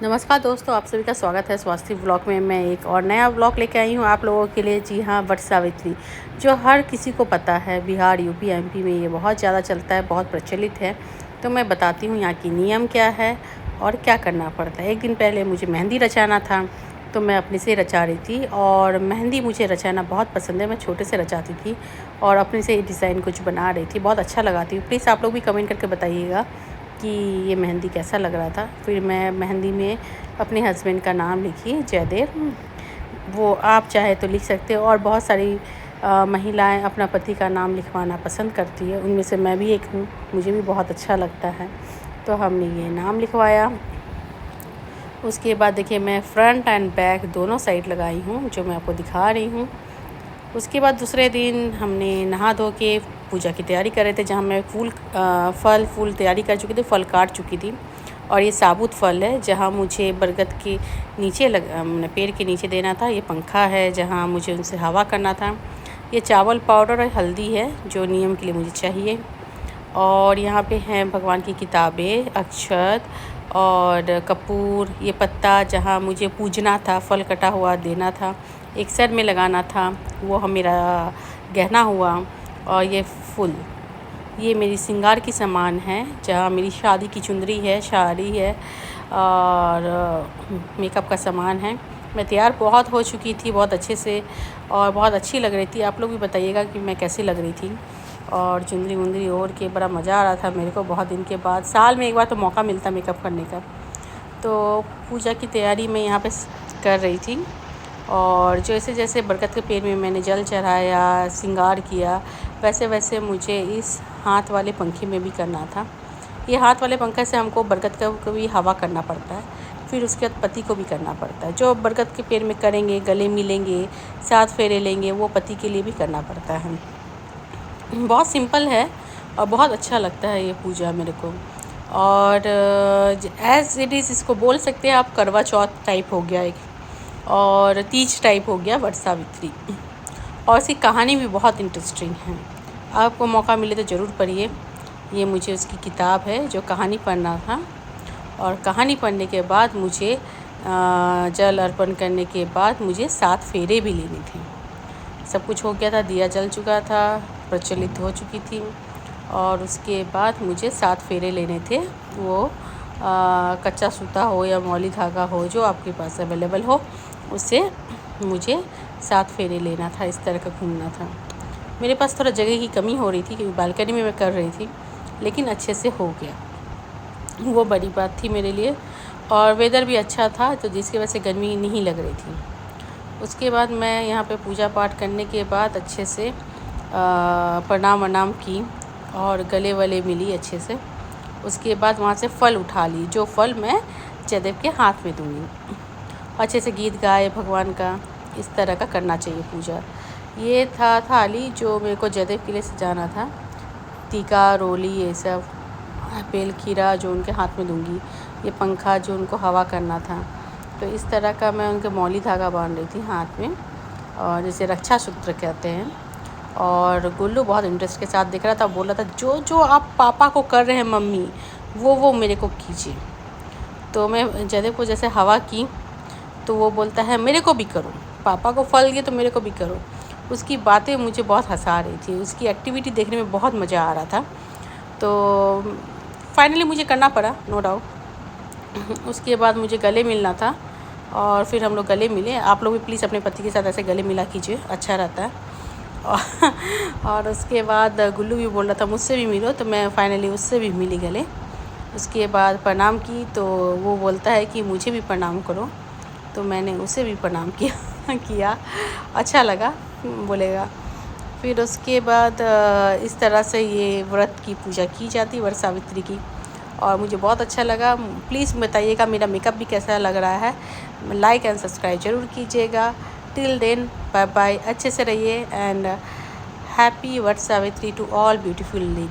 नमस्कार दोस्तों, आप सभी का स्वागत है स्वास्थ्य व्लॉग में। मैं एक और नया व्लॉग लेके आई हूँ आप लोगों के लिए। जी हाँ, वट सावित्री जो हर किसी को पता है, बिहार, यूपी, एमपी में ये बहुत ज़्यादा चलता है, बहुत प्रचलित है। तो मैं बताती हूँ यहाँ की नियम क्या है और क्या करना पड़ता है। एक दिन पहले मुझे मेहंदी रचाना था, तो मैं अपने से रचा रही थी। और मेहंदी मुझे रचाना बहुत पसंद है, मैं छोटे से रचाती थी और अपने से डिज़ाइन कुछ बना रही थी। बहुत अच्छा लगाती हूँ। प्लीज़ आप लोग भी कमेंट करके बताइएगा कि ये मेहंदी कैसा लग रहा था। फिर मैं मेहंदी में अपने हस्बैंड का नाम लिखी, जयदेव। वो आप चाहे तो लिख सकते हो। और बहुत सारी महिलाएं अपना पति का नाम लिखवाना पसंद करती है, उनमें से मैं भी एक हूँ। मुझे भी बहुत अच्छा लगता है, तो हमने ये नाम लिखवाया। उसके बाद देखिए, मैं फ्रंट एंड बैक दोनों साइड लगाई हूँ, जो मैं आपको दिखा रही हूँ। उसके बाद दूसरे दिन हमने नहा धो के पूजा की तैयारी कर रहे थे, जहाँ मैं फल फूल तैयारी कर चुकी थी, फल काट चुकी थी। और ये साबुत फल है, जहाँ मुझे बरगद के नीचे पेड़ के नीचे देना था। ये पंखा है, जहाँ मुझे उनसे हवा करना था। ये चावल पाउडर और हल्दी है, जो नियम के लिए मुझे चाहिए। और यहाँ पे हैं भगवान की किताबें, अक्षत और कपूर, ये पत्ता जहाँ मुझे पूजना था, फल कटा हुआ देना था, एक सर में लगाना था, वो हम मेरा गहना हुआ। और ये फूल, ये मेरी श्रृंगार की सामान है, जहाँ मेरी शादी की चुंदरी है, साड़ी है और मेकअप का सामान है। मैं तैयार बहुत हो चुकी थी, बहुत अच्छे से, और बहुत अच्छी लग रही थी। आप लोग भी बताइएगा कि मैं कैसी लग रही थी। और चुंदरी वुंदरी ओढ़ के बड़ा मज़ा आ रहा था मेरे को। बहुत दिन के बाद, साल में एक बार तो मौका मिलता मेकअप करने का। तो पूजा की तैयारी मैं यहाँ पे कर रही थी। और जैसे जैसे बरगद के पेड़ में मैंने जल चढ़ाया, श्रृंगार किया, वैसे वैसे मुझे इस हाथ वाले पंखे में भी करना था। ये हाथ वाले पंखे से हमको बरगद को भी हवा करना पड़ता है, फिर उसके बाद पति को भी करना पड़ता है। जो बरगद के पेड़ में करेंगे, गले मिलेंगे, 7 फेरे लेंगे, वो पति के लिए भी करना पड़ता है। बहुत सिंपल है और बहुत अच्छा लगता है ये पूजा मेरे को। और एज इट इज़ इसको बोल सकते हैं आप, करवा चौथ टाइप हो गया एक, और तीज टाइप हो गया वट सावित्री। और इसकी कहानी भी बहुत इंटरेस्टिंग है, आपको मौका मिले तो ज़रूर पढ़िए। ये मुझे उसकी किताब है जो कहानी पढ़ना था। और कहानी पढ़ने के बाद मुझे जल अर्पण करने के बाद मुझे 7 फेरे भी लेने थे। सब कुछ हो गया था, दिया जल चुका था, प्रज्वलित हो चुकी थी। और उसके बाद मुझे 7 फेरे लेने थे। वो कच्चा सूता हो या मौली धागा हो, जो आपके पास अवेलेबल हो, उससे मुझे 7 फेरे लेना था। इस तरह का घूमना था। मेरे पास थोड़ा जगह की कमी हो रही थी, क्योंकि बालकनी में मैं कर रही थी, लेकिन अच्छे से हो गया, वो बड़ी बात थी मेरे लिए। और वेदर भी अच्छा था, तो जिसकी वजह से गर्मी नहीं लग रही थी। उसके बाद मैं यहाँ पे पूजा पाठ करने के बाद अच्छे से प्रणाम वनाम की और गले वले मिली अच्छे से। उसके बाद वहाँ से फल उठा ली, जो फल मैं जयदेव के हाथ में दूँगी। अच्छे से गीत गाए भगवान का, इस तरह का करना चाहिए पूजा। ये था थाली जो मेरे को जयदेव के लिए सजाना था, टीका, रोली, ये सब, बेल खीरा जो उनके हाथ में दूँगी, ये पंखा जो उनको हवा करना था। तो इस तरह का मैं उनके मौली धागा बांध रही थी हाथ में, और जैसे रक्षा सूत्र कहते हैं। और गुल्लू बहुत इंटरेस्ट के साथ देख रहा था, बोल रहा था जो जो आप पापा को कर रहे हैं मम्मी, वो मेरे को कीजिए। तो मैं जयदेव को जैसे हवा की, तो वो बोलता है मेरे को भी करो, पापा को फल दिए तो मेरे को भी करो। उसकी बातें मुझे बहुत हंसा रही थी, उसकी एक्टिविटी देखने में बहुत मज़ा आ रहा था। तो फाइनली मुझे करना पड़ा, नो डाउट। उसके बाद मुझे गले मिलना था, और फिर हम लोग गले मिले। आप लोग भी प्लीज़ अपने पति के साथ ऐसे गले मिला कीजिए, अच्छा रहता है। और उसके बाद गुल्लू भी बोल रहा था मुझसे भी मिलो, तो मैं फाइनली उससे भी मिली गले। उसके बाद प्रणाम की, तो वो बोलता है कि मुझे भी प्रणाम करो, तो मैंने उसे भी प्रणाम किया। अच्छा लगा, बोलेगा। फिर उसके बाद इस तरह से ये व्रत की पूजा की जाती, वट सावित्री की। और मुझे बहुत अच्छा लगा। प्लीज़ बताइएगा मेरा मेकअप भी कैसा लग रहा है। लाइक एंड सब्सक्राइब ज़रूर कीजिएगा। टिल देन, बाय बाय, अच्छे से रहिए। And happy Vat Savitri to all beautiful ladies.